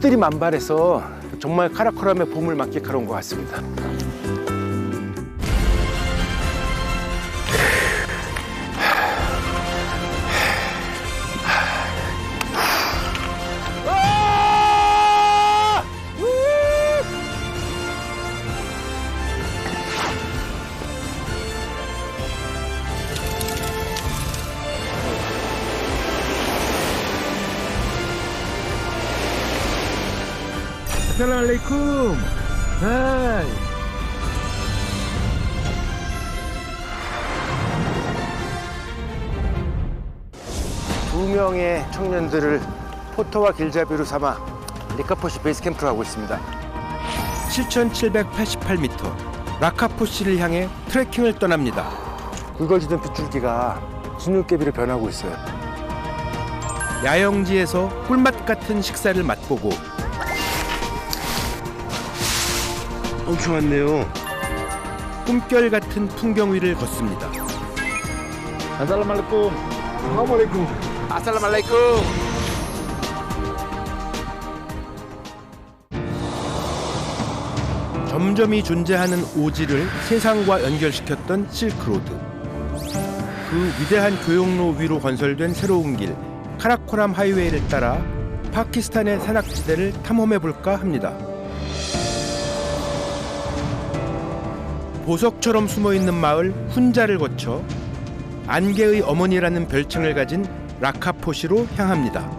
꽃들이 만발해서 정말 카라코람의 봄을 만끽하러 온 것 같습니다. 아살라말레이쿰. 하이. 두 명의 청년들을 포터와 길잡이로 삼아 라카포시 베이스 캠프로 가고 있습니다. 7,788m 라카포시를 향해 트레킹을 떠납니다. 굵어지던 빗줄기가 진흙개비로 변하고 있어요. 야영지에서 꿀맛 같은 식사를 맛보고 엄청 많네요. 꿈결 같은 풍경 위를 걷습니다. 아살라말레쿰. 아살라말레쿰. 아살라말레이쿰. 점점이 존재하는 오지를 세상과 연결시켰던 실크로드. 그 위대한 교역로 위로 건설된 새로운 길 카라코람 하이웨이를 따라 파키스탄의 산악지대를 탐험해볼까 합니다. 보석처럼 숨어있는 마을 훈자를 거쳐 안개의 어머니라는 별칭을 가진 라카포시로 향합니다.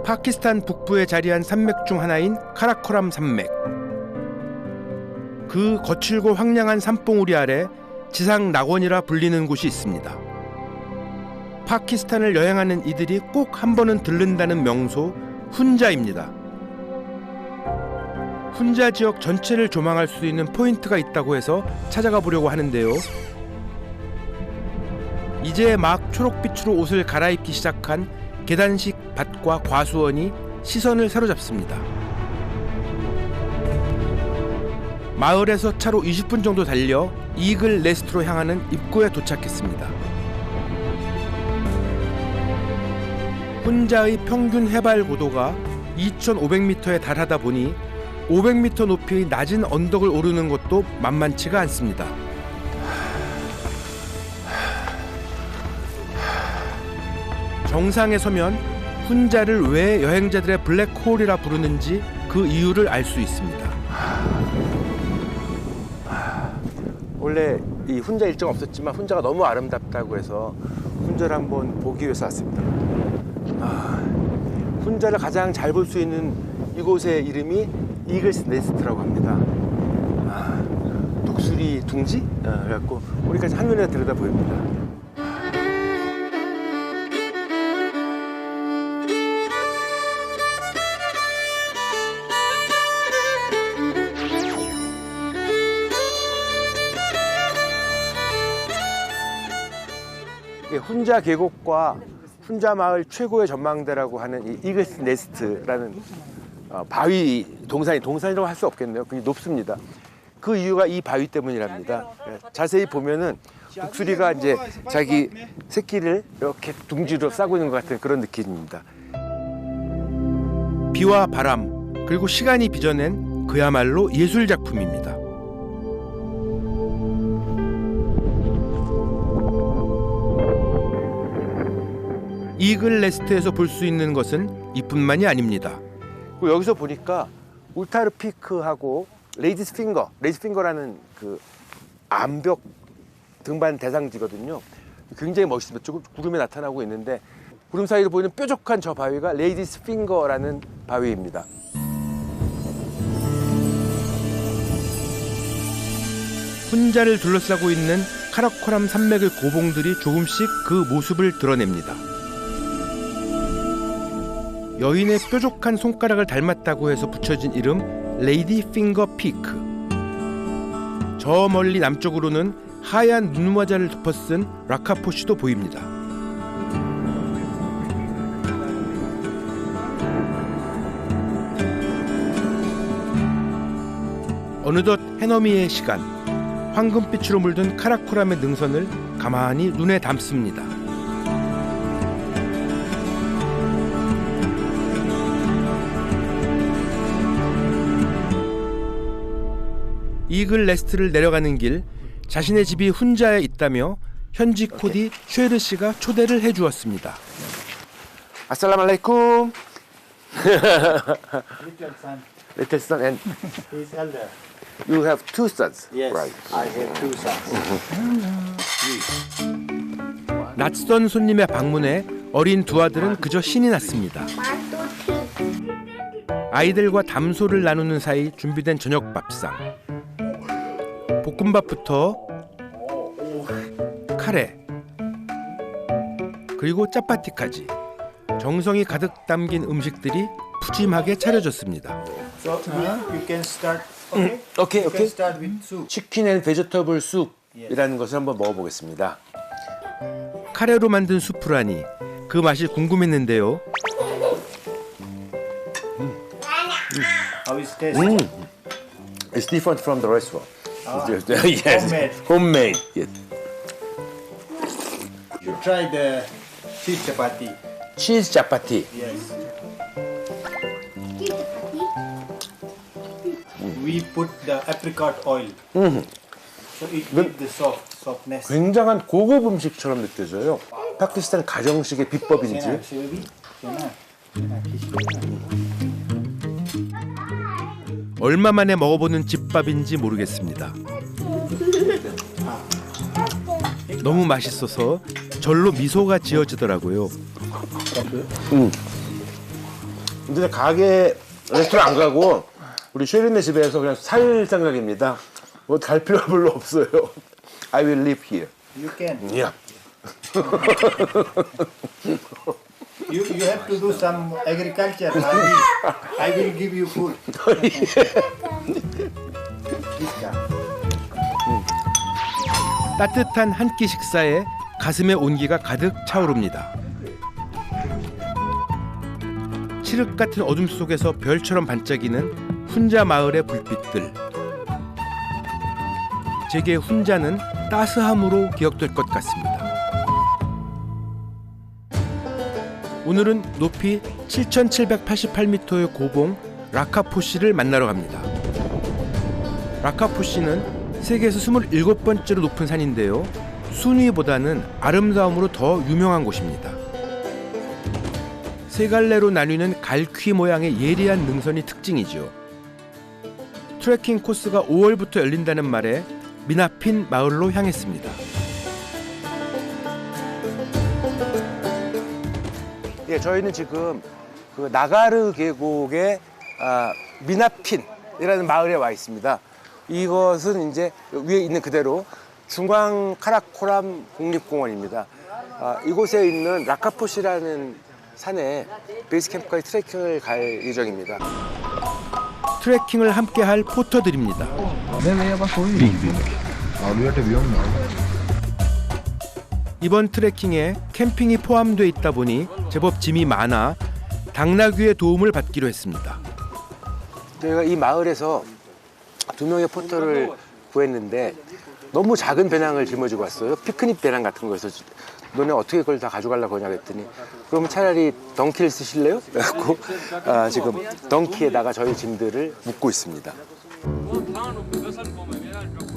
파키스탄 북부에 자리한 산맥 중 하나인 카라코람 산맥. 그 거칠고 황량한 산봉우리 아래 지상 낙원이라 불리는 곳이 있습니다. 파키스탄을 여행하는 이들이 꼭 한 번은 들른다는 명소 훈자입니다. 훈자 지역 전체를 조망할 수 있는 포인트가 있다고 해서 찾아가 보려고 하는데요. 이제 막 초록빛으로 옷을 갈아입기 시작한 계단식 밭과 과수원이 시선을 사로잡습니다. 마을에서 차로 20분 정도 달려 이글 네스트로 향하는 입구에 도착했습니다. 훈자의 평균 해발 고도가 2,500m에 달하다 보니 500m 높이의 낮은 언덕을 오르는 것도 만만치가 않습니다. 정상에 서면 훈자를 왜 여행자들의 블랙홀이라 부르는지 그 이유를 알 수 있습니다. 원래 이 훈자 일정 없었지만 훈자가 너무 아름답다고 해서 훈자를 한번 보기 위해서 왔습니다. 훈자를 가장 잘 볼 수 있는 이곳의 이름이 이글스 네스트라고 합니다. 독수리 둥지? 그래갖고 우리까지 한눈에 들여다 보입니다. 훈자 계곡과 훈자 마을 최고의 전망대라고 하는 이 이글스 네스트라는 바위 동산이라고 할 수 없겠네요. 그게 높습니다. 그 이유가 이 바위 때문이랍니다. 자세히 보면은 독수리가 이제 자기 새끼를 이렇게 둥지로 싸고 있는 것 같은 그런 느낌입니다. 비와 바람 그리고 시간이 빚어낸 그야말로 예술 작품입니다. 이글 네스트에서 볼 수 있는 것은 이뿐만이 아닙니다. 여기서 보니까 울타르 피크하고 레이디스 핑거라는 그 암벽 등반 대상지거든요. 굉장히 멋있습니다. 조금 구름에 나타나고 있는데 구름 사이로 보이는 뾰족한 저 바위가 레이디스 핑거라는 바위입니다. 훈자를 둘러싸고 있는 카라코람 산맥의 고봉들이 조금씩 그 모습을 드러냅니다. 여인의 뾰족한 손가락을 닮았다고 해서 붙여진 이름 레이디 핑거 피크. 저 멀리 남쪽으로는 하얀 눈화자를 덮어쓴 라카포시도 보입니다. 어느덧 해넘이의 시간. 황금빛으로 물든 카라코람의 능선을 가만히 눈에 담습니다. 이글 레스트를 내려가는 길 자신의 집이 훈자에 있다며 현지 코디 쉐르 씨가 초대를 해주었습니다. 아살라말레이쿰. Little son and He's elder. you have two sons, Yes, right? I have two sons. 낯선 손님의 방문에 어린 두 아들은 그저 신이 났습니다. 아이들과 담소를 나누는 사이 준비된 저녁 밥상. 볶음밥부터 카레 그리고 짜파티까지 정성이 가득 담긴 음식들이 푸짐하게 차려졌습니다. So you can start. Okay. 오케이 You can start with soup. 치킨 앤 베지터블 숲이라는 것을 한번 먹어보겠습니다. 카레로 만든 수프라니 그 맛이 궁금했는데요. How is taste? It's different from the restaurant. Yes. Homemade. Homemade. Yes. You try the cheese chapati. 치즈 짜파티. Yes. We put the apricot oil. So it gives the softness. 굉장한 고급 음식처럼 느껴져요. 파키스탄 가정식의 비법인지. 얼마 만에 먹어보는 집밥인지 모르겠습니다. 너무 맛있어서 절로 미소가 지어지더라고요. 근데 가게 레스토랑 안 가고 우리 쉐린네 집에서 그냥 살 생각입니다. 뭐 갈 필요가 별로 없어요. I will live here. You can. Yeah. You have to do some agriculture. I will give you food. 따뜻한 한 끼 식사에 가슴에 온기가 가득 차오릅니다. 칠흑 같은 어둠 속에서 별처럼 반짝이는 훈자 마을의 불빛들. 제게 훈자는 따스함으로 기억될 것 같습니다. 오늘은 높이 7,788m의 고봉 라카포시를 만나러 갑니다. 라카포시는 세계에서 27번째로 높은 산인데요. 순위보다는 아름다움으로 더 유명한 곳입니다. 세 갈래로 나뉘는 갈퀴 모양의 예리한 능선이 특징이죠. 트레킹 코스가 5월부터 열린다는 말에 미나핀 마을로 향했습니다. 예, 저희는 지금 그 나가르 계곡의 미나핀이라는 마을에 와 있습니다. 이것은 이제 위에 있는 그대로 중앙 카라코람 국립공원입니다. 이곳에 있는 라카포시라는 산에 베이스 캠프까지 트레킹을 갈 예정입니다. 트레킹을 함께할 포터들입니다. 이번 트레킹에 캠핑이 포함되어 있다 보니 제법 짐이 많아 당나귀의 도움을 받기로 했습니다. 저희가 이 마을에서 2명의 포터를 구했는데 너무 작은 배낭을 짊어지고 왔어요. 피크닉 배낭 같은 거에서 너네 어떻게 그걸 다 가져가려고 하냐 그랬더니 그러면 차라리 덩키를 쓰실래요? 그래갖고 지금 덩키에다가 저희 짐들을 묻고 있습니다.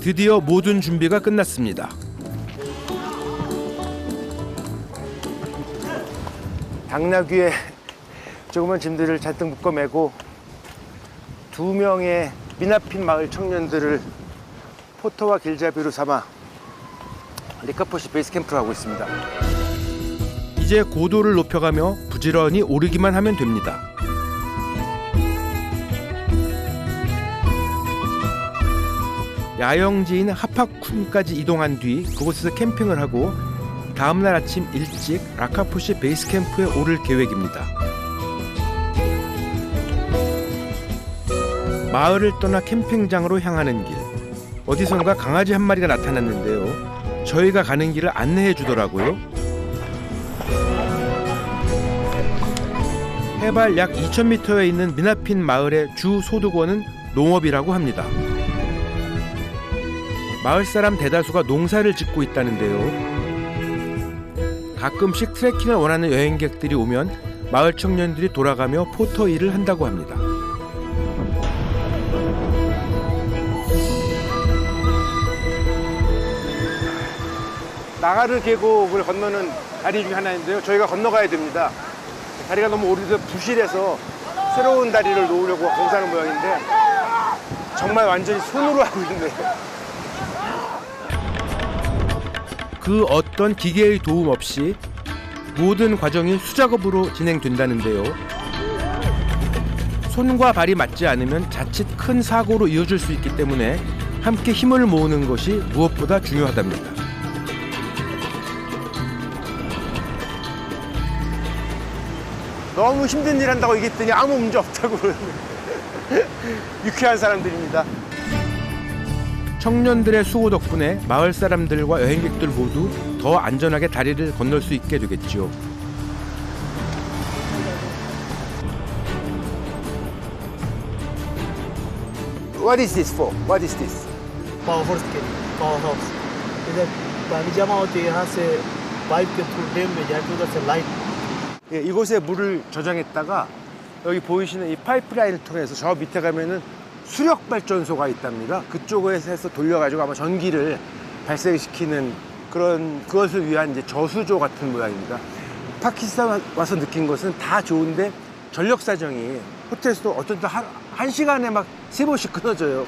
드디어 모든 준비가 끝났습니다. 당나귀에 조그만 짐들을 잔뜩 묶어매고 2명의 미나핀 마을 청년들을 포터와 길잡이로 삼아 리카포시 베이스 캠프로 하고 있습니다. 이제 고도를 높여가며 부지런히 오르기만 하면 됩니다. 야영지인 하파쿤까지 이동한 뒤 그곳에서 캠핑을 하고 다음날 아침 일찍 라카포시 베이스 캠프에 오를 계획입니다. 마을을 떠나 캠핑장으로 향하는 길. 어디선가 강아지 한 마리가 나타났는데요. 저희가 가는 길을 안내해 주더라고요. 해발 약 2,000m에 있는 미나핀 마을의 주 소득원은 농업이라고 합니다. 마을 사람 대다수가 농사를 짓고 있다는데요. 가끔씩 트레킹을 원하는 여행객들이 오면 마을 청년들이 돌아가며 포터 일을 한다고 합니다. 나가르 계곡을 건너는 다리 중에 하나인데요. 저희가 건너가야 됩니다. 다리가 너무 오래돼서 부실해서 새로운 다리를 놓으려고 공사하는 모양인데 정말 완전히 손으로 하고 있네요. 그 어떤 기계의 도움 없이 모든 과정이 수작업으로 진행된다는데요. 손과 발이 맞지 않으면 자칫 큰 사고로 이어질 수 있기 때문에 함께 힘을 모으는 것이 무엇보다 중요하답니다. 너무 힘든 일 한다고 얘기했더니 아무 문제 없다고 그러는데 유쾌한 사람들입니다. 청년들의 수고 덕분에 마을 사람들과 여행객들 모두 더 안전하게 다리를 건널 수 있게 되겠죠. What is this for? What is this? Power house के power house इधर पानी जमा होती है यहाँ से पाइप के through dam में जाके उधर से लाइट 예, 이곳에 물을 저장했다가 여기 보이시는 이 파이프라인을 통해서 저 밑에 가면은 수력 발전소가 있답니다. 그쪽에서 해서 돌려가지고 아마 전기를 발생시키는 그것을 위한 이제 저수조 같은 모양입니다. 파키스탄 와서 느낀 것은 다 좋은데 전력 사정이 호텔에서도 어떤 때 한 시간에 막 3번씩 끊어져요.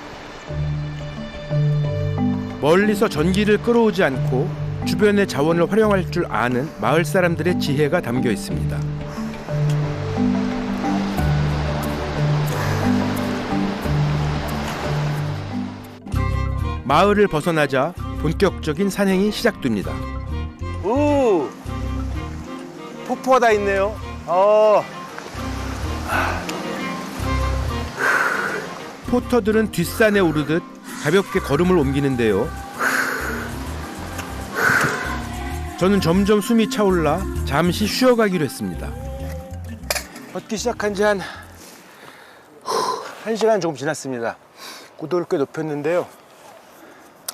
멀리서 전기를 끌어오지 않고 주변의 자원을 활용할 줄 아는 마을 사람들의 지혜가 담겨 있습니다. 마을을 벗어나자 본격적인 산행이 시작됩니다. 오, 폭포가 다 있네요. 포터들은 뒷산에 오르듯 가볍게 걸음을 옮기는데요. 저는 점점 숨이 차올라 잠시 쉬어가기로 했습니다. 걷기 시작한 지 한 1시간 조금 지났습니다. 고도를 꽤 높였는데요.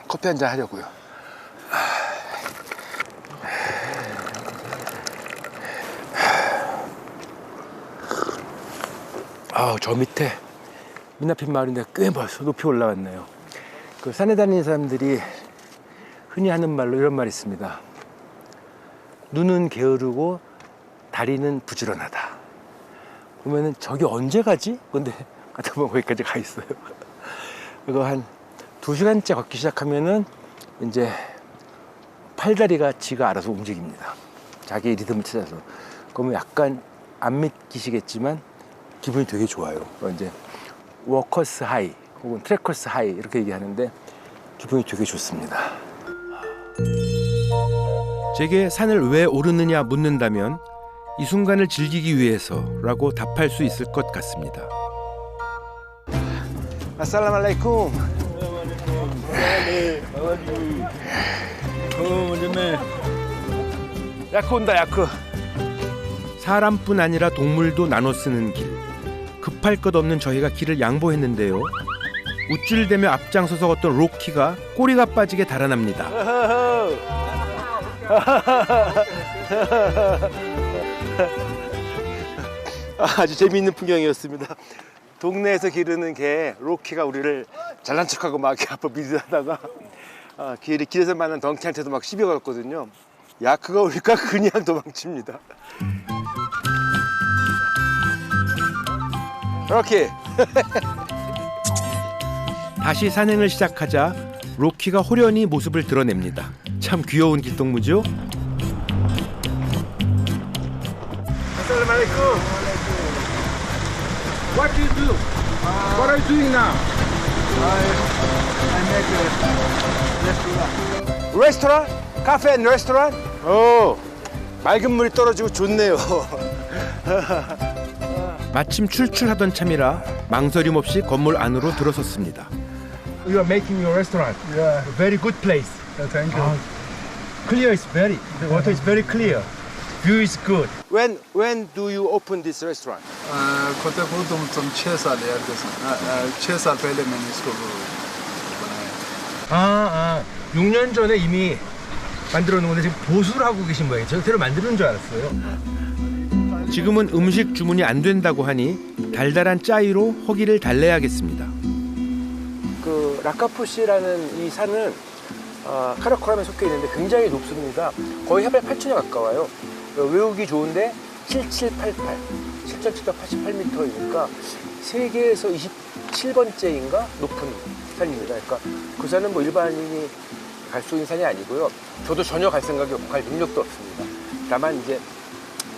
커피 한잔 하려고요. 저 밑에 미나핀 마을인데 꽤 벌써 높이 올라왔네요. 그 산에 다니는 사람들이 흔히 하는 말로 이런 말이 있습니다. 눈은 게으르고 다리는 부지런하다. 보면은 저기 언제 가지? 근데 가다 보면 거기까지 가 있어요. 이거 한 2시간째 걷기 시작하면은 이제 팔다리가 지가 알아서 움직입니다. 자기의 리듬을 찾아서. 그러면 약간 안 믿기시겠지만 기분이 되게 좋아요. 이제 워커스 하이 혹은 트래커스 하이 이렇게 얘기하는데 기분이 되게 좋습니다. 제게 산을 왜 오르느냐 묻는다면 이 순간을 즐기기 위해서라고 답할 수 있을 것 같습니다. 아살람 알라이쿰. 야크 온다 야크. 사람뿐 아니라 동물도 나눠 쓰는 길. 급할 것 없는 저희가 길을 양보했는데요. 우쭐대며 앞장서서 걷던 로키가 꼬리가 빠지게 달아납니다. 아주 재미있는 풍경이었습니다. 동네에서 기르는 개 로키가 우리를 잘난 척하고 막 앞으로 미드하다가 길에서 만난 덩키한테도 막 시비 걸었거든요. 야크가 오니까 그냥 도망칩니다. 로키. 다시 산행을 시작하자 로키가 호련히 모습을 드러냅니다. 참 귀여운 길동무죠? 아살람 알레이쿰. What do you do? What are you doing now? I make a restaurant. 레스토랑? 카페 앤 레스토랑? 맑은 물이 떨어지고 좋네요. 마침 출출하던 참이라 망설임 없이 건물 안으로 들어섰습니다. You are making your restaurant. Yeah, Very good place. thank you. Clear is very. The water is very clear. View is good. When do you open this restaurant? खोते को तुम 6 साल यार 6 साल पहले मैंने इसको बनाया. 6년 전에 이미 만들어 놓은 건데 지금 보수를 하고 계신 모양이에요. 저는 새로 만드는 줄 알았어요. 지금은 음식 주문이 안 된다고 하니 달달한 짜이로 허기를 달래야겠습니다. 그 라카푸시라는 이 산은 카라코람에 속해 있는데 굉장히 높습니다. 거의 해발 8,000에 가까워요. 외우기 좋은데 7788, 7,788m이니까 세계에서 27번째인가 높은 산입니다. 그러니까 그 산은 뭐 일반인이 갈 수 있는 산이 아니고요. 저도 전혀 갈 생각이 없고 갈 능력도 없습니다. 다만 이제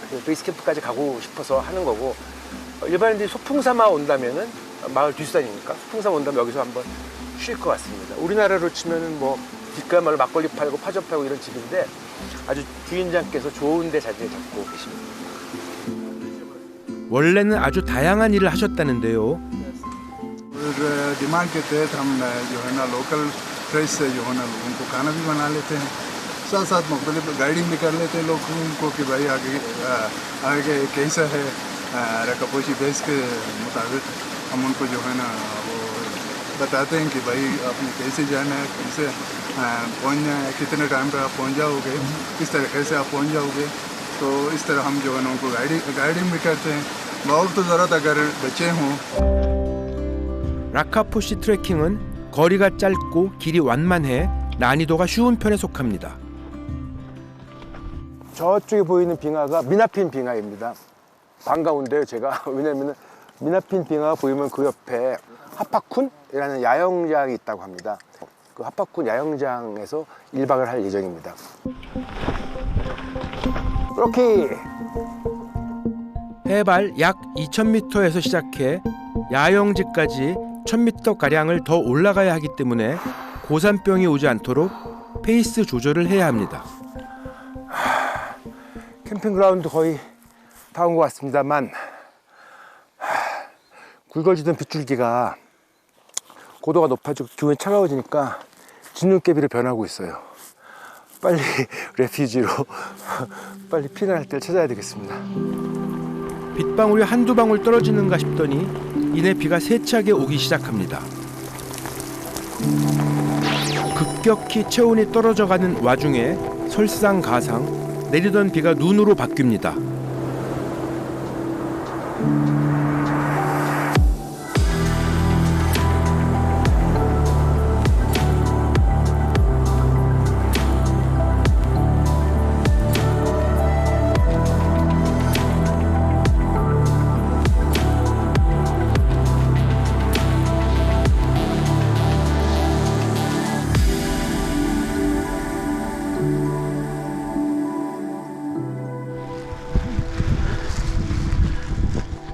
그 베이스 캠프까지 가고 싶어서 하는 거고, 일반인들이 소풍 삼아 온다면은 마을 뒷산이니까 소풍 삼아 온다면 여기서 한번 쉴 것 같습니다. 우리나라로 치면은 뭐 뒷가말로 막걸리 팔고 파전 팔고 이런 집인데 아주 주인장께서 좋은 데 자리를 잡고 계십니다. 원래는 아주 다양한 일을 하셨다는데요. डिमांड के तहत हम जो है ना लोकल फ्रेश से जो है ना लोगों को खाना भी बना लेते हैं, साथ साथ मुख्तलिफ गाइडिंग भी कर लेते हैं लोगों को कि भाई आगे कैसा है रकापोशी बेस के मुताबिक हम उनको जो है ना वो बताते हैं कि भाई आपने कैसे जाना है, कैसे पहुंचना है, कितने टाइम पे आप पहुंच जाओगे, किस तरीके से आप पहुंच जाओगे। तो इस तरह हम जो है ना उनको गाइडिंग भी करते हैं। बहुत तो ज़रूरत अगर बच्चे हों 라카포시 트레킹은 거리가 짧고 길이 완만해 난이도가 쉬운 편에 속합니다. 저쪽에 보이는 빙하가 미나핀 빙하입니다. 반가운데요, 제가. 왜냐면 미나핀 빙하가 보이면 그 옆에 하파쿤이라는 야영장이 있다고 합니다. 그 하파쿤 야영장에서 1박을 할 예정입니다. 로키! 해발 약 2,000m에서 시작해 야영지까지 1,000m가량을 더 올라가야 하기 때문에 고산병이 오지 않도록 페이스 조절을 해야 합니다. 캠핑그라운드 거의 다 온 것 같습니다만 굵어지던 빗줄기가 고도가 높아지고 기온이 차가워지니까 진눈깨비로 변하고 있어요. 빨리 레퓨지로 빨리 피난할 때를 찾아야 되겠습니다. 빗방울이 한두 방울 떨어지는가 싶더니 이내 비가 세차게 오기 시작합니다. 급격히 체온이 떨어져가는 와중에 설상가상 내리던 비가 눈으로 바뀝니다.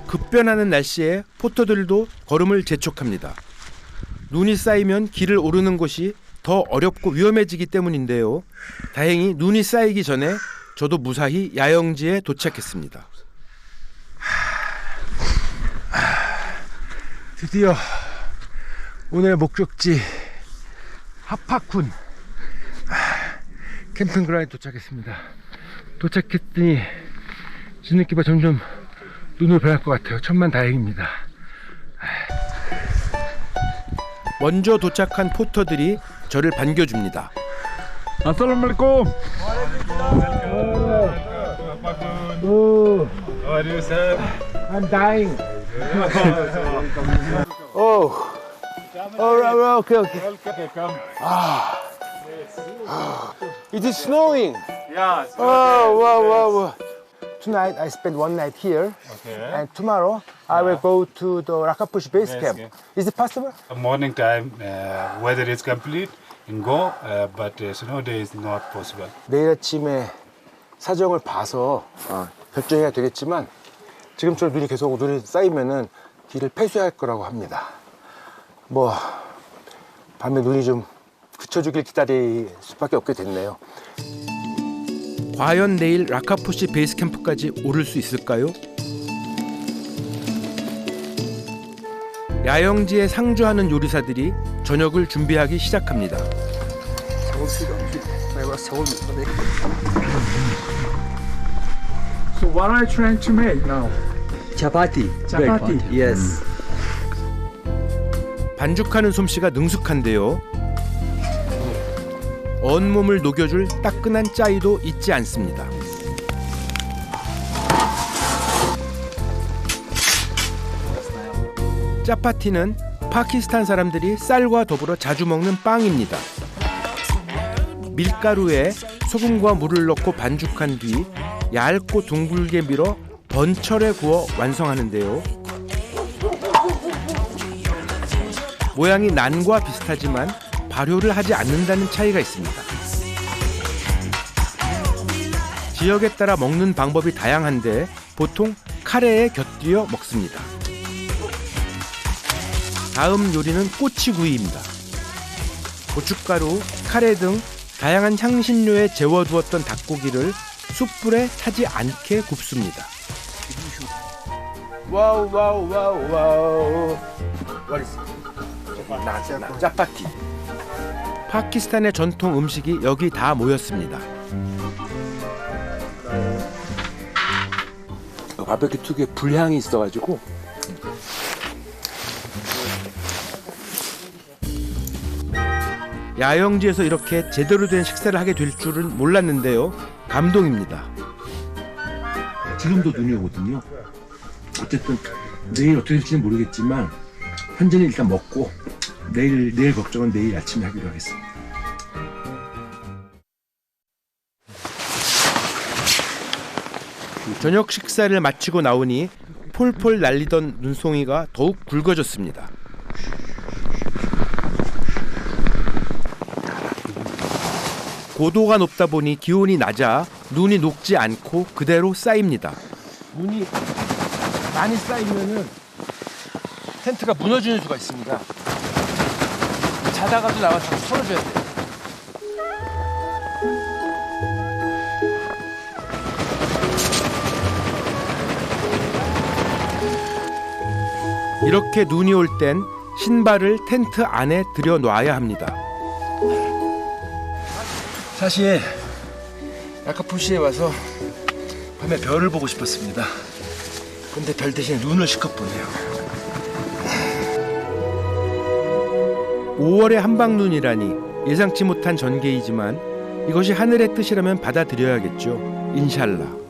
급변하는 날씨에 포터들도 걸음을 재촉합니다. 눈이 쌓이면 길을 오르는 곳이 더 어렵고 위험해지기 때문인데요. 다행히 눈이 쌓이기 전에 저도 무사히 야영지에 도착했습니다. 드디어 오늘의 목적지 하파쿤 캠핑그라운드에 도착했습니다. 도착했더니 진흙기가 점점 눈으로 변할 것 같아요. 천만다행입니다. 먼저 도착한 포터들이 저를 반겨줍니다. अस्सलामुअलैकुम। How are you, sir? I'm dying. Oh. Oh, okay. Okay, come. It is snowing. Yeah. Oh, wow. Tonight I spend one night here, Okay. and tomorrow I will go to the Rakaposhi base Yes, camp. yes. Is it possible? Morning time, weather is complete and go, but snow day is not possible. 내일 아침에 사정을 봐서 결정해야 되겠지만 지금처럼 눈이 계속 오고 눈이 쌓이면은 길을 폐쇄할 거라고 합니다. 뭐 밤에 눈이 좀 그쳐주길 기다릴 수밖에 없게 됐네요. 과연 내일 라카포시 베이스 캠프까지 오를 수 있을까요? 야영지에 상주하는 요리사들이 저녁을 준비하기 시작합니다. So what are you trying to make now? Chapati. Chapati. Yes. 반죽하는 솜씨가 능숙한데요. 온몸을 녹여줄 따끈한 짜이도 잊지 않습니다. 짜파티는 파키스탄 사람들이 쌀과 더불어 자주 먹는 빵입니다. 밀가루에 소금과 물을 넣고 반죽한 뒤 얇고 둥글게 밀어 번철에 구워 완성하는데요. 모양이 난과 비슷하지만 발효를 하지 않는다는 차이가 있습니다. 지역에 따라 먹는 방법이 다양한데 보통 카레에 곁들여 먹습니다. 다음 요리는 꼬치구이입니다. 고춧가루, 카레 등 다양한 향신료에 재워두었던 닭고기를 숯불에 타지 않게 굽습니다. 와우 와우 와우 와우. What is it? 짜파티. 파키스탄의 전통 음식이 여기 다 모였습니다. 바베큐 특유의 불향이 있어가지고 야영지에서 이렇게 제대로 된 식사를 하게 될 줄은 몰랐는데요. 감동입니다. 지금도 눈이 오거든요. 어쨌든 내일 어떻게 될지는 모르겠지만 현재는 일단 먹고 내일 걱정은 내일 아침에 하기로 하겠습니다. 저녁 식사를 마치고 나오니 폴폴 날리던 눈송이가 더욱 굵어졌습니다. 고도가 높다 보니 기온이 낮아 눈이 녹지 않고 그대로 쌓입니다. 눈이 많이 쌓이면은 텐트가 무너지는 수가 있습니다. 자다가도 나와서 털어줘야 돼요. 이렇게 눈이 올 땐 신발을 텐트 안에 들여놔야 합니다. 사실 라카푸시에 와서 밤에 별을 보고 싶었습니다. 근데 별 대신 눈을 실컷 보네요. 5월의 한방눈이라니 예상치 못한 전개이지만 이것이 하늘의 뜻이라면 받아들여야겠죠. 인샬라.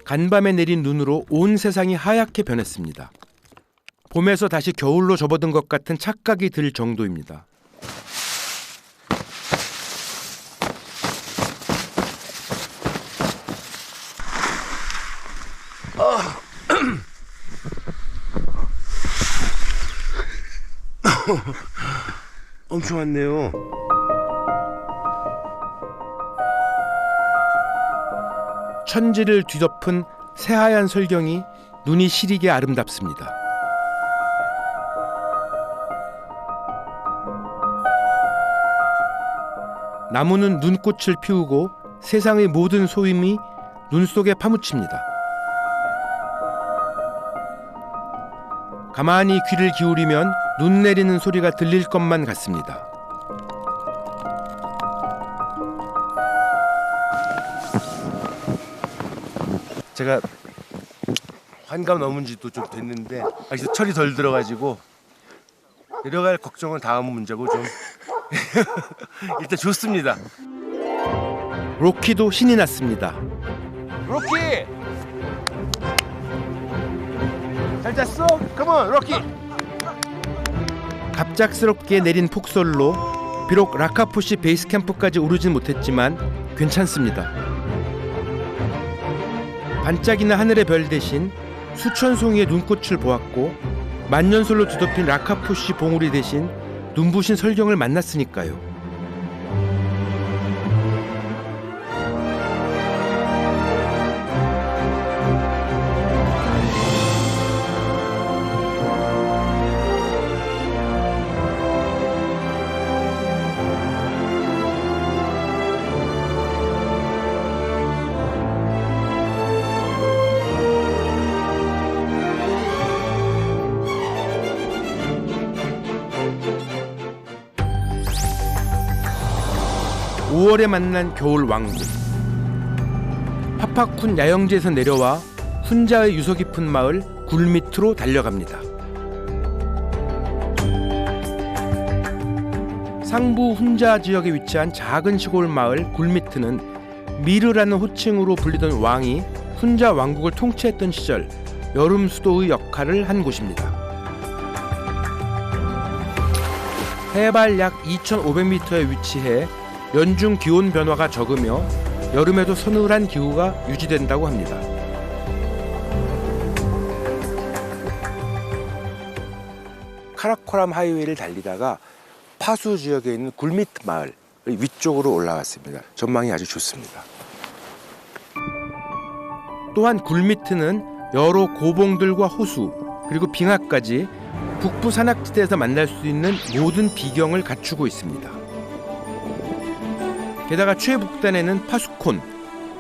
간밤에 내린 눈으로 온 세상이 하얗게 변했습니다. 봄에서 다시 겨울로 접어든 것 같은 착각이 들 정도입니다. 엄청 왔네요. 천지를 뒤덮은 새하얀 설경이 눈이 시리게 아름답습니다. 나무는 눈꽃을 피우고 세상의 모든 소임이 눈 속에 파묻힙니다. 가만히 귀를 기울이면 눈 내리는 소리가 들릴 것만 같습니다. 제가 환갑 넘은 지도 좀 됐는데 아직도 철이 덜 들어가지고 내려갈 걱정은 다음 문제고 좀 일단 좋습니다. 로키도 신이 났습니다. 로키! 잘 잤어? 컴온 로키! 갑작스럽게 내린 폭설로 비록 라카푸시 베이스 캠프까지 오르진 못했지만 괜찮습니다. 반짝이는 하늘의 별 대신 수천 송이의 눈꽃을 보았고 만년설로 뒤덮인 라카푸시 봉우리 대신 눈부신 설경을 만났으니까요. (5월에) 5월에 만난 겨울 왕국. 파파쿤 야영지에서 내려와 훈자의 유서 깊은 마을 굴 밑으로 달려갑니다. 상부 훈자 지역에 위치한 작은 시골 마을 굴미트는 미르라는 호칭으로 불리던 왕이 훈자 왕국을 통치했던 시절 여름 수도의 역할을 한 곳입니다. 해발 약 2,500m에 위치해 연중 기온 변화가 적으며 여름에도 서늘한 기후가 유지된다고 합니다. 카라코람 하이웨이를 달리다가 파수 지역에 있는 굴미트 마을 위쪽으로 올라왔습니다. 전망이 아주 좋습니다. 또한 굴미트는 여러 고봉들과 호수 그리고 빙하까지 북부 산악지대에서 만날 수 있는 모든 비경을 갖추고 있습니다. 게다가 최북단에는 파수콘,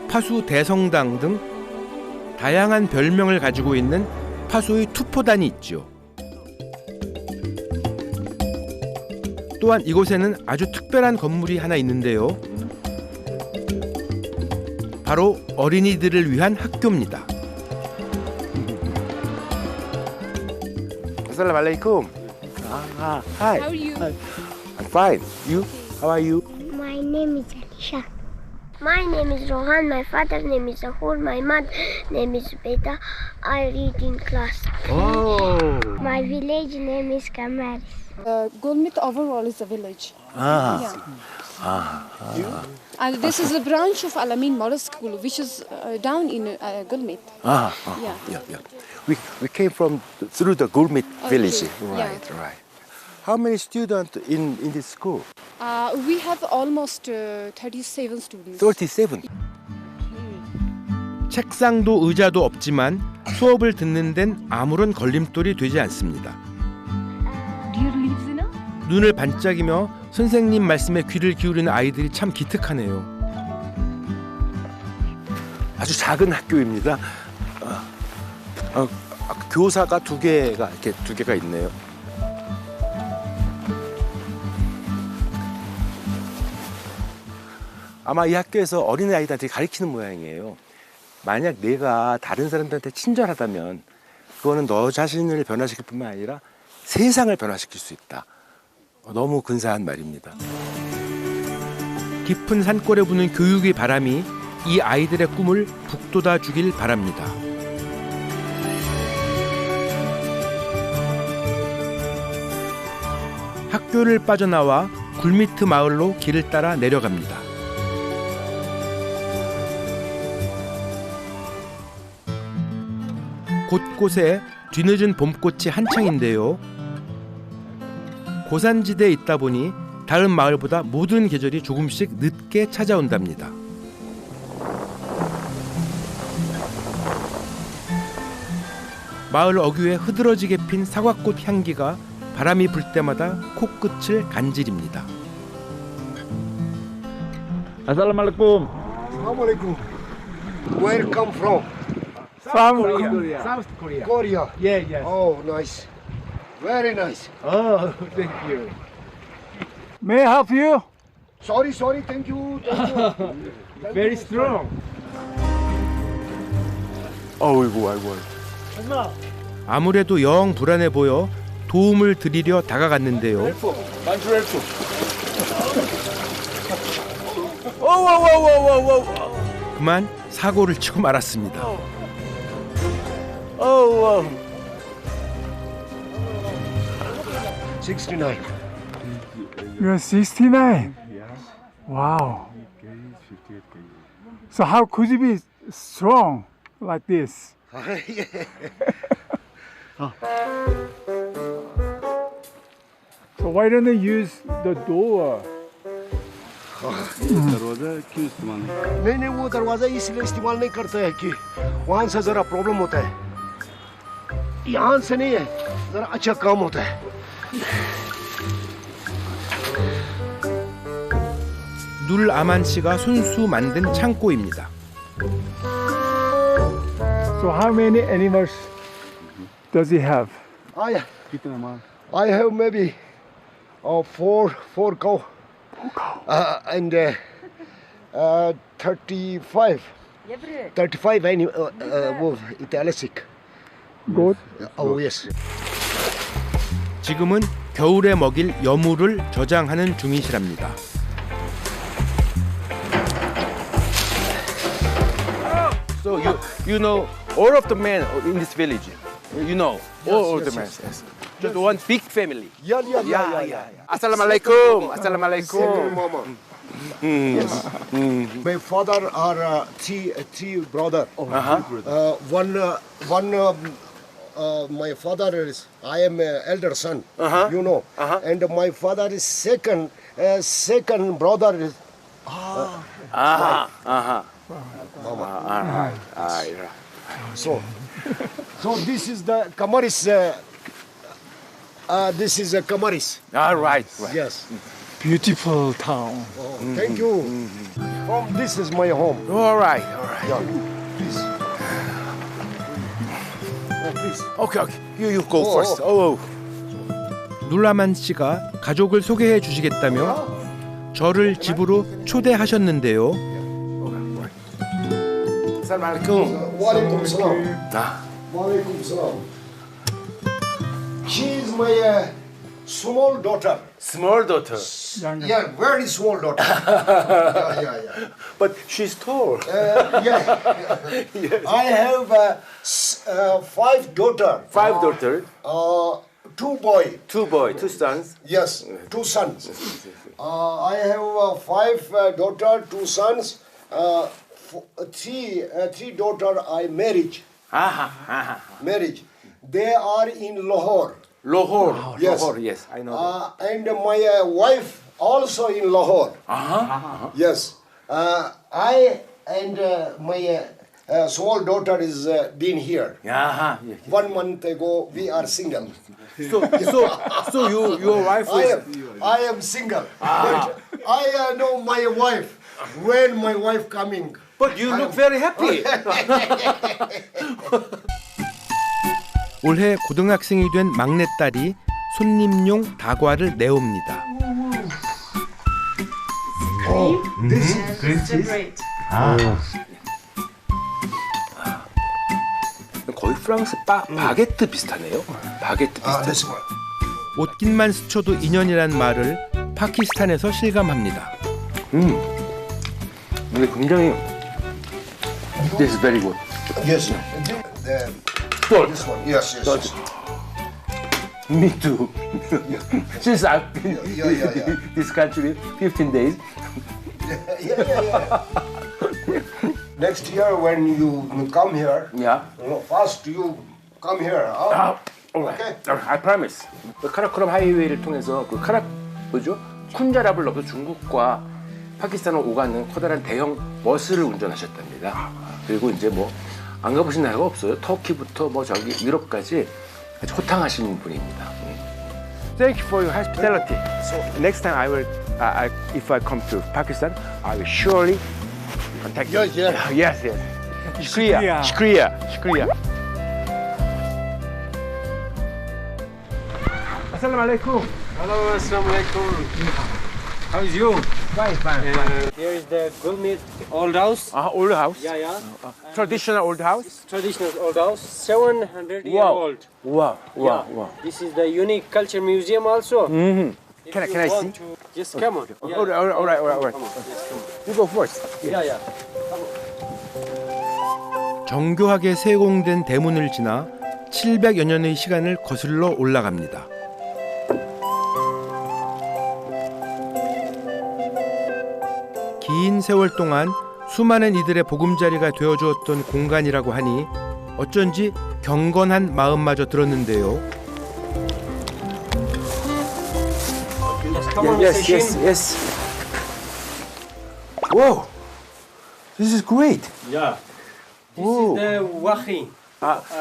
파수 대성당 등 다양한 별명을 가지고 있는 파수의 투포단이 있죠. 또한 이곳에는 아주 특별한 건물이 하나 있는데요. 바로 어린이들을 위한 학교입니다. 아살라말레이쿰. Hi. How are you? I'm fine. You? How are you? My name is Alisha. My name is Rohan. My father's name is Zahur. My mother name is Beta. I read in class 3. Oh. My village name is Kamaris. Gulmit overall is a village. Ah. Yeah. And this is a branch of Alamin Model School, which is down in Gulmit. Yeah. We came from through the Gulmit village. Yeah. Right. How many students in this school? We have almost 37 students. 37. 책상도 의자도 없지만 수업을 듣는 데는 아무런 걸림돌이 되지 않습니다. 눈을 반짝이며 선생님 말씀에 귀를 기울이는 아이들이 참 기특하네요. 아주 작은 학교입니다. 교사가 두 개가 있네요. 아마 이 학교에서 어린이 아이들한테 가르치는 모양이에요. 만약 내가 다른 사람들한테 친절하다면 그거는 너 자신을 변화시킬 뿐만 아니라 세상을 변화시킬 수 있다. 너무 근사한 말입니다. 깊은 산골에 부는 교육의 바람이 이 아이들의 꿈을 북돋아 주길 바랍니다. 학교를 빠져나와 굴미트 마을로 길을 따라 내려갑니다. 곳곳에 뒤늦은 봄꽃이 한창인데요. 고산지대에 있다 보니 다른 마을보다 모든 계절이 조금씩 늦게 찾아온답니다. 마을 어귀에 흐드러지게 핀 사과꽃 향기가 바람이 불 때마다 코끝을 간지립니다. Assalamualaikum. Assalamualaikum. Where come from? From Korea. South Korea. Korea. Yeah, yes. Oh, nice. Very nice. Oh, thank you. May I help you? Sorry. Thank you. Very strong. 아이고. 아무래도 영 불안해 보여 도움을 드리려 다가갔는데요. 그만 사고를 치고 말았습니다. Oh, 69. you're 69. Wow. So how could you be strong like this? So why don't you use the door? नहीं वो दरवाजा इसलिए इस्तेमाल नहीं करते हैं कि वहाँ से जरा प्रॉब्लम होता है. यहाँ से नहीं है, जरा अच्छा काम होता है. 눌 아만 씨가 손수 만든 창고입니다. So how many animals does he have? I have maybe four cow. And 35 Italic. Goat? Oh yes. 지금은 겨울에 먹일 여물을 저장하는 중이시랍니다. So you know all of the men in this village. You know all of the men. Yes. Just one big family. Yeah. Assalamualaikum. Assalamualaikum. Mama. Yes. My father are three brother. My father is I am elder son. You know, and my father is second brother is. So this is the Kamaris. This is a Kamaris. All right. Yes. Beautiful town. Oh, thank you. This is my home. All right. Yeah. Please. Please. Okay. You go first. Oh. 눌라만 씨가 가족을 소개해 주시겠다며 저를 집으로 초대하셨는데요. Assalamualaikum. Walaikum salam. Walaikum salam. She is my small daughter. Small daughter. Yeah, very small daughter. Yeah. But she's tall. Yeah. I have 5 daughters. 5 daughters. 2 boys. 2 boys. 2 sons. Yes, 2 sons. I have 5 daughters, 2 sons. 3 daughters I marriage. Marriage. They are in Lahore. Lahore. Yes. Lahore, yes, I know. And my wife also in Lahore. Yes. I and my small daughter is been here. 1 month ago we are single. So your wife I am single. But I know my wife. When my wife coming. But you look very happy. 올해 고등학생이 된 막내딸이 손님용 다과를 내옵니다. This is 거의 프랑스 바게트 비슷하네요. 바게트 비슷한. this one. 옷깃만 스쳐도 인연이란 말을 파키스탄에서 실감합니다. 근데 굉장히 This is very good. Yes. Salt. This one. Yes. Me too. Since I've been Yeah. this country 15 days. Yeah. Next year when you come here, Yeah. first you come here. Alright. Okay. I promise. 그 카라코럼 하이웨이를 통해서 그 쿤자랍을 넘어서 중국과 파키스탄을 오가는 커다란 대형 버스를 운전하셨답니다. 그리고 이제 뭐 안 가보신 나라가 없어요. 터키부터 뭐 저기 유럽까지 아주 호탕하신 분입니다. Thank you for your hospitality. So next time I will, if I come to Pakistan, I will surely contact you. Yes. Shukriya. Assalamualaikum. Hello, assalamualaikum. How is you? Fine. Here is the Gulmit old house. Old house. Yeah. Traditional old house. Traditional old house, 700 year Wow. old. Wow. This is the unique culture museum also. Can I If you see? want to just come on. Yeah. All right. Come on, just come on. You go first. Yeah. 정교하게 세공된 대문을 지나 700여 년의 시간을 거슬러 올라갑니다. 긴 세월 동안 수많은 이들의 보금자리가 되어주었던 공간이라고 하니 어쩐지 경건한 마음마저 들었는데요. Come on, Yes. Wow. This is great. Yeah. This Oh. is the Wahi.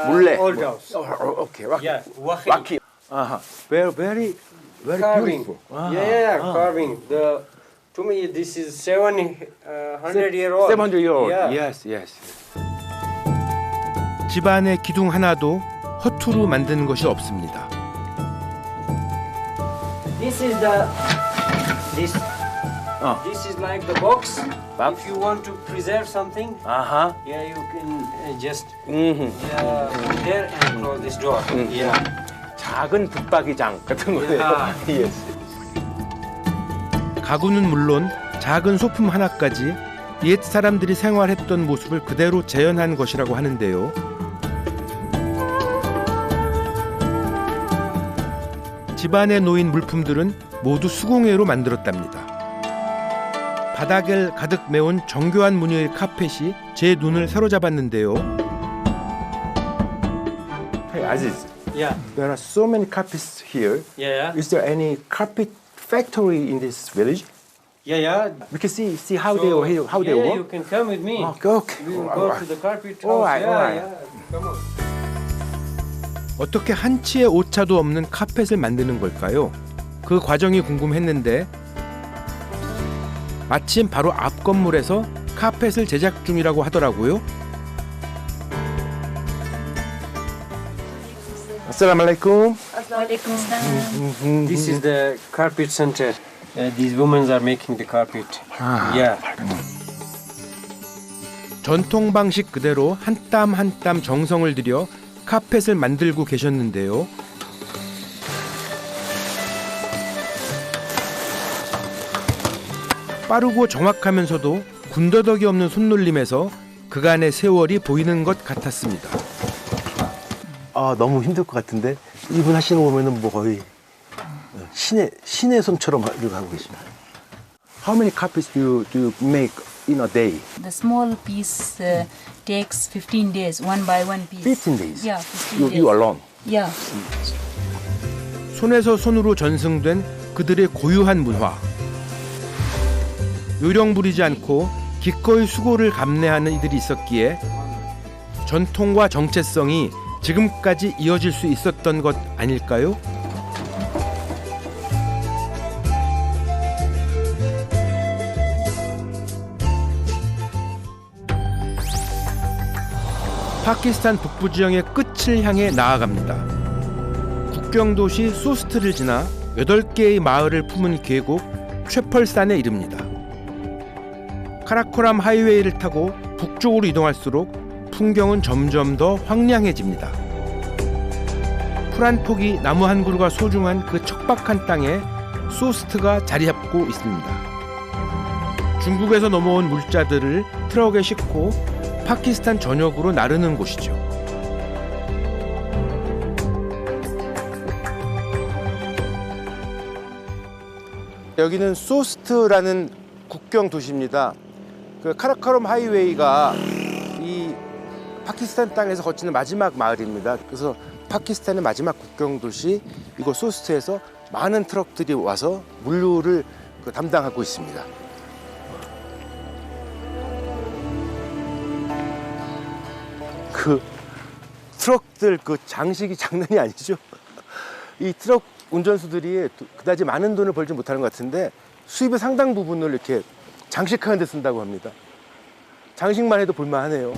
몰래. Old house. Okay. Rocky. Yeah, Wahi. Rocky. Very Carving. beautiful. Carving. To me, this is 700 year old. 700 year old. Yeah. Yes. 집안의 기둥 하나도 허투루 만든 것이 없습니다. This is this is like the box. If you want to preserve something, yeah, you can just there and close this door. Yeah. 작은 붙박이장 같은 거예요. Yes. 가구는 물론 작은 소품 하나까지 옛 사람들이 생활했던 모습을 그대로 재현한 것이라고 하는데요. 집안에 놓인 물품들은 모두 수공예로 만들었답니다. 바닥을 가득 메운 정교한 무늬의 카펫이 제 눈을 사로잡았는데요. Hey, Aziz, Yeah. there are so many carpets here. Yeah. Is there any carpet factory in this village? Yeah. We can see how they So, how they yeah, you work. can come with me. Okay. We will go to the carpet house. Alright, Yeah, alright. yeah. Come on. 어떻게 한치의 오차도 없는 카펫을 만드는 걸까요? 그 과정이 궁금했는데 마침 바로 앞 건물에서 카펫을 제작 중이라고 하더라고요. Assalamualaikum. This is the carpet center. These women are making the carpet. Yeah. 전통 방식 그대로 한 땀 한 땀 정성을 들여 카펫을 만들고 계셨는데요. 빠르고 정확하면서도 군더더기 없는 손놀림에서 그간의 세월이 보이는 것 같았습니다. 아 너무 힘들 것 같은데 이분 하시는 거 보면은 뭐 거의 신의 손처럼 이렇게 하고 계십니다. How many carpets do you make in a day? The small piece takes 15 days, one by one piece. 15 days. Yeah, 15 days. You alone. Yeah. 손에서 손으로 전승된 그들의 고유한 문화. 요령 부리지 않고 기꺼이 수고를 감내하는 이들이 있었기에 전통과 정체성이 지금까지 이어질 수 있었던 것 아닐까요? 파키스탄 북부 지형의 끝을 향해 나아갑니다. 국경 도시 소스트를 지나 8개의 마을을 품은 계곡 최펄산에 이릅니다. 카라코람 하이웨이를 타고 북쪽으로 이동할수록 풍경은 점점 더 황량해집니다. 풀 한 폭이 나무 한 그루가 소중한 그 척박한 땅에 소스트가 자리 잡고 있습니다. 중국에서 넘어온 물자들을 트럭에 싣고 파키스탄 전역으로 나르는 곳이죠. 여기는 소스트라는 국경 도시입니다. 그 카라코럼 하이웨이가 이 파키스탄 땅에서 거치는 마지막 마을입니다. 그래서 파키스탄의 마지막 국경 도시 이곳 소스트에서 많은 트럭들이 와서 물류를 담당하고 있습니다. 그 트럭들 그 장식이 장난이 아니죠. 이 트럭 운전수들이 그다지 많은 돈을 벌지 못하는 것 같은데 수입의 상당 부분을 이렇게 장식하는 데 쓴다고 합니다. 장식만 해도 볼만하네요.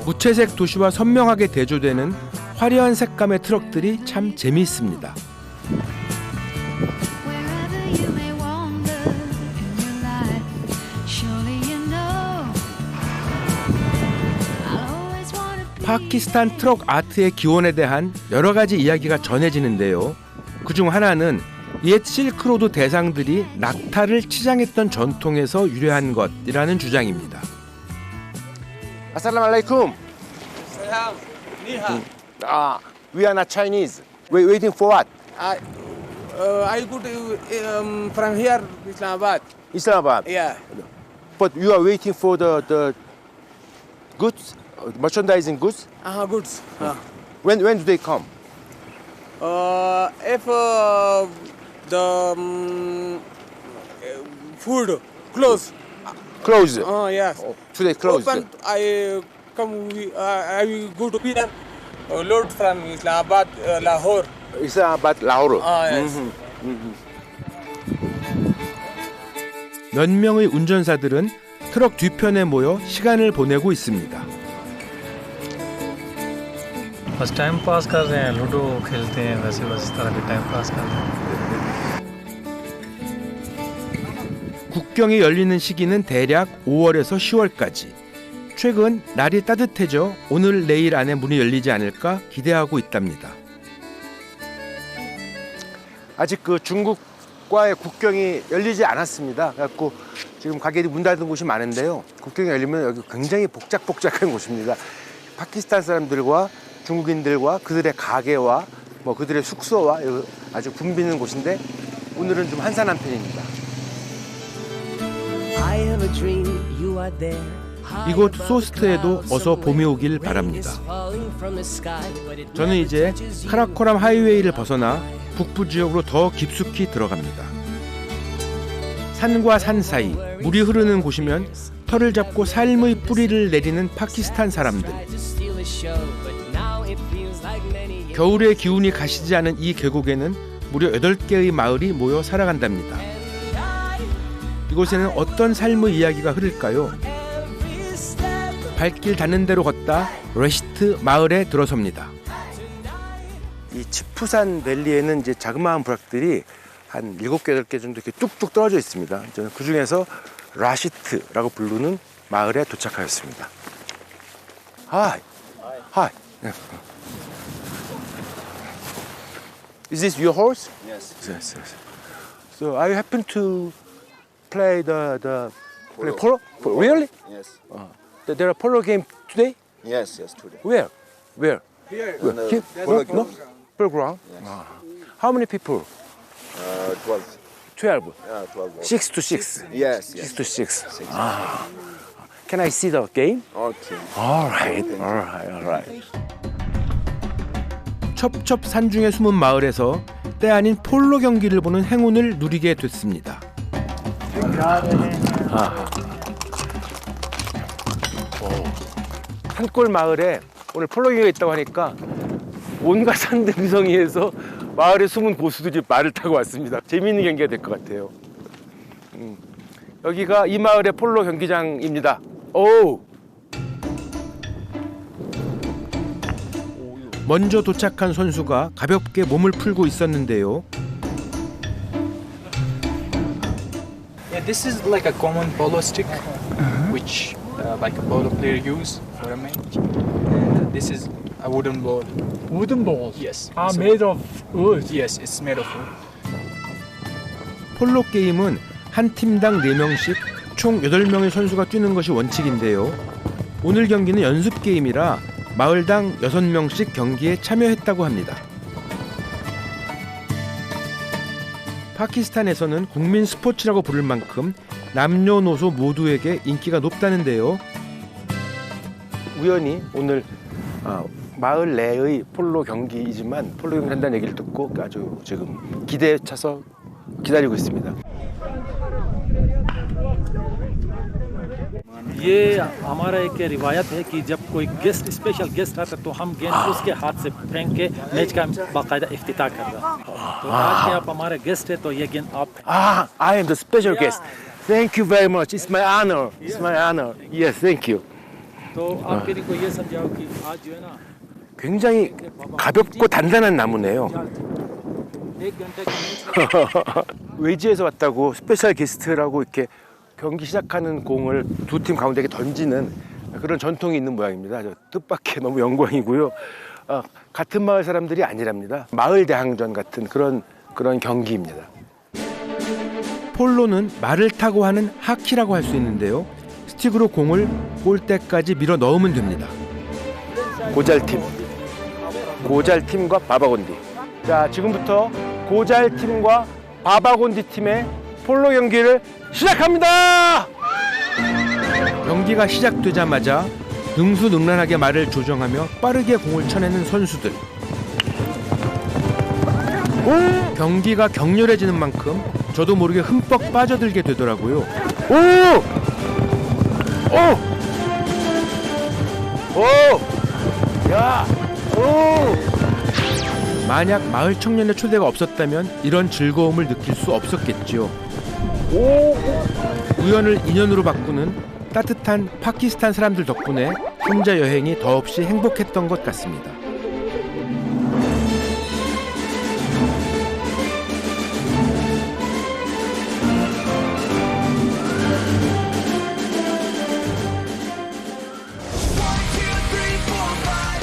무채색 도시와 선명하게 대조되는 화려한 색감의 트럭들이 참 재미있습니다. 파키스탄 트럭 아트의 기원에 대한 여러 가지 이야기가 전해지는데요. 그중 하나는 옛 실크로드 대상들이 낙타를 치장했던 전통에서 유래한 것이라는 주장입니다. Assalamualaikum. We are not Chinese. We're waiting for what? I go to from here Islamabad. Islamabad. Yeah. But you are waiting for the goods, merchandising goods. Goods. When do they come? If the food close. Closed. Yes. Today closed. Open. I come. I will go to Piran. Load from Islamabad, Lahore. Islamabad, Lahore. Yes. 몇 명의 운전사들은 트럭 뒤편에 모여 시간을 보내고 있습니다. बस time pass कर रहे हैं लूडो खेलते हैं वैसे बस इस तरह के टाइम पास कर रहे हैं 국경이 열리는 시기는 대략 5월에서 10월까지. 최근 날이 따뜻해져 오늘 내일 안에 문이 열리지 않을까 기대하고 있답니다. 아직 그 중국 과의 국경이 열리지 않았습니다. 그래갖고 지금 가게들이 문 닫은 곳이 많은데요. 국경이 열리면 여기 굉장히 복작복작한 곳입니다. 파키스탄 사람들과 중국인들과 그들의 가게와 뭐 그들의 숙소와 아주 붐비는 곳인데 오늘은 좀 한산한 편입니다. 이곳 소스트에도 어서 봄이 오길 바랍니다. 저는 이제 카라코람 하이웨이를 벗어나 북부 지역으로 더 깊숙이 들어갑니다. 산과 산 사이 물이 흐르는 곳이면 털을 잡고 삶의 뿌리를 내리는 파키스탄 사람들. 겨울의 기운이 가시지 않은 이 계곡에는 무려 8개의 마을이 모여 살아간답니다. 이곳에는 어떤 삶의 이야기가 흐를까요? 발길 닿는 대로 걷다 레시트 마을에 들어섭니다. 이 치푸산 밸리에는 이제 자그마한 부락들이 한 7개, 8개 정도 이렇게 뚝뚝 떨어져 있습니다. 저는 그 중에서 라시트라고 부르는 마을에 도착하였습니다. Hi. Hi. Is this your horse? Yes. Yes. So I happen to play the polo? Really? Yes. There are polo game today? Yes, today. Where? Here. Here? Polo No? Polo ground? Yes. How many people? 12. 12. 12. 6 to 6. Yes. 6 to 6. Can I see the game? Okay. All right. 첩첩산중에 숨은 마을에서 때 아닌 폴로 경기를 보는 행운을 누리게 됐습니다. 산골 마을에 오늘 폴로 경기가 있다고 하니까 온갖 산등성이에서 마을에 숨은 고수들이 말을 타고 왔습니다. 재미있는 경기가 될 것 같아요. 여기가 이 마을의 폴로 경기장입니다. 오! 먼저 도착한 선수가 가볍게 몸을 풀고 있었는데요. Yeah, this is like a common polo stick, which like a polo player use for a match. And this is a wooden ball. Wooden balls? Yes. Are made of wood? Yes, it's made of wood. 폴로 게임은 한 팀당 4명씩 총 8명의 선수가 뛰는 것이 원칙인데요. 오늘 경기는 연습 게임이라 마을당 6명씩 경기에 참여했다고 합니다. 파키스탄에서는 국민 스포츠라고 부를 만큼 남녀노소 모두에게 인기가 높다는데요. 우연히 오늘 마을 내의 폴로 경기이지만 폴로 경기 한다는 얘기를 듣고 아주 지금 기대에 차서 기다리고 있습니다. ये हमारा एक रिवायत है कि जब कोई guest special guest आता तो हम गेंद उसके हाथ से फेंक के मैच का बाकायदा इफ्तिताह करता। तो आज के आप हमारे गेस्ट है तो ये गेंद आप I am the special guest. Thank you very much. It's my honor. It's my honor. Yes, thank you. तो आपके लिए को ये समझाओ कि आज जो है ना 굉장히 가볍고 단단한 나무네요. एक घंटे का 외지에서 왔다고 스페셜 게스트라고 이렇게 경기 시작하는 공을 두 팀 가운데 던지는 그런 전통이 있는 모양입니다. 뜻밖의 너무 영광이고요. 같은 마을 사람들이 아니랍니다. 마을 대항전 같은 그런 경기입니다. 폴로는 말을 타고 하는 하키라고 할 수 있는데요. 스틱으로 공을 골대까지 밀어 넣으면 됩니다. 고잘팀과 바바곤디. 자, 지금부터 고잘팀과 바바곤디 팀의 폴로 경기를 시작합니다. 경기가 시작되자마자 능수능란하게 말을 조정하며 빠르게 공을 쳐내는 선수들. 경기가 격렬해지는 만큼 저도 모르게 흠뻑 빠져들게 되더라고요. 만약 마을 청년의 초대가 없었다면 이런 즐거움을 느낄 수 없었겠죠. 우연을 인연으로 바꾸는 따뜻한 파키스탄 사람들 덕분에 혼자 여행이 더없이 행복했던 것 같습니다.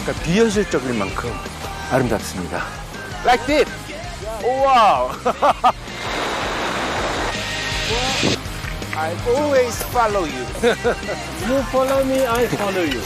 그러니까 비현실적일 만큼 아름답습니다. Like this. 와우. I always follow you. You follow me, I follow you.